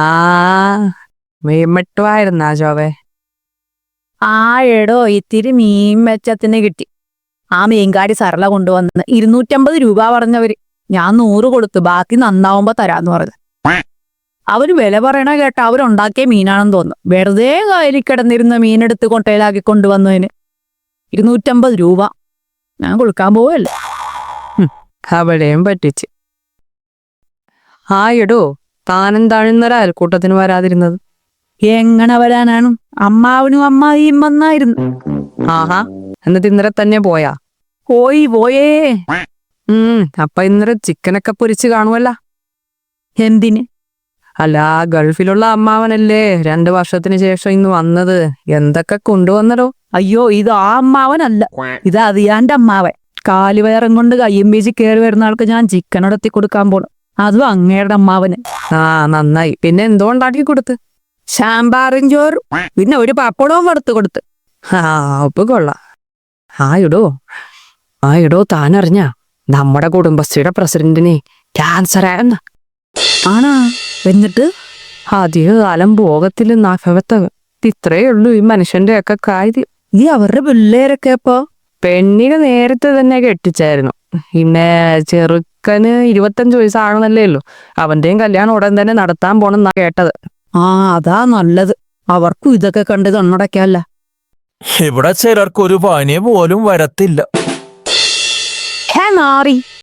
ആ മീൻമെട്ടുമായിരുന്നാ ജോവേ? ആ എടോ ഇത്തിരി മീൻ മെച്ചത്തിന് കിട്ടി. ആ മീൻകാരി സരള കൊണ്ടുവന്ന് 250 രൂപ പറഞ്ഞവര്. ഞാൻ 100 കൊടുത്തു, ബാക്കി നന്നാവുമ്പോ തരാന്ന് പറഞ്ഞു. അവര് വില പറയണ കേട്ട അവരുണ്ടാക്കിയ മീനാണെന്ന് തോന്നുന്നു. വെറുതെ കായലിൽ കിടന്നിരുന്ന മീനെടുത്ത് കൊട്ടയിലാക്കി കൊണ്ടുവന്നതിന് 250 രൂപ. ഞാൻ കൊടുക്കാൻ പോവല്ലേ. അവിടെയും പറ്റിച്ച്. എടോ, താനെന്താണെന്നൊരു അയൽക്കൂട്ടത്തിന് വരാതിരുന്നത്? എങ്ങനെ വരാനാണ്? അമ്മാവനും അമ്മായിയും വന്നായിരുന്നു. ആഹാ, എന്നിട്ട് ഇന്നലെ തന്നെ പോയാ? പോയേ. അപ്പൊ ഇന്നലെ ചിക്കനൊക്കെ പൊരിച്ച് കാണുമല്ല? എന്തിന്? അല്ല, ഗൾഫിലുള്ള അമ്മാവനല്ലേ 2 വർഷത്തിന് ശേഷം ഇന്ന് വന്നത്. എന്തൊക്കെ കൊണ്ടുവന്നടോ? അയ്യോ, ഇത് ആ അമ്മാവനല്ല, ഇത് അതിയാന്റെ അമ്മാവൻ. കാലുവയറും കൊണ്ട് കയ്യും വീശി കയറി വരുന്ന ആൾക്ക് ഞാൻ ചിക്കൻ അടത്തി കൊടുക്കാൻ പോണം. അതും അങ്ങയുടെ അമ്മാവന്. നന്നായി. പിന്നെ എന്തോ ഉണ്ടാക്കി കൊടുത്ത്? സാമ്പാറും ചോറും, പിന്നെ ഒരു പപ്പടവും വറുത്ത് കൊടുത്ത്. ഉപ്പ് കൊള്ളാം. എടോ താനറിഞ്ഞ നമ്മുടെ കുടുംബശ്രീയുടെ പ്രസിഡന്റിന് ക്യാൻസർ ആയെന്ന? ആണാ? എന്നിട്ട്? അധികകാലം ഭോഗത്തില് ഇത്രയേ ഉള്ളൂ ഈ മനുഷ്യന്റെ ഒക്കെ കാര്യം. ഈ അവരുടെ പിള്ളേരൊക്കെ ഇപ്പോ? പെണ്ണിനെ നേരത്തെ തന്നെ കെട്ടിച്ചായിരുന്നു. പിന്നെ ചെറുക്കന് 25 വയസ്സാണെന്നല്ലേ ഉള്ളൂ. അവന്റെയും കല്യാണം ഉടൻ തന്നെ നടത്താൻ പോണെന്നാ കേട്ടത്. അതാ നല്ലത്. അവർക്കും ഇതൊക്കെ കണ്ട് കണ്ണടയ്ക്കല്ല. ഇവിടെ ചിലർക്ക് ഒരു പനി പോലും വരത്തില്ല. നാറി.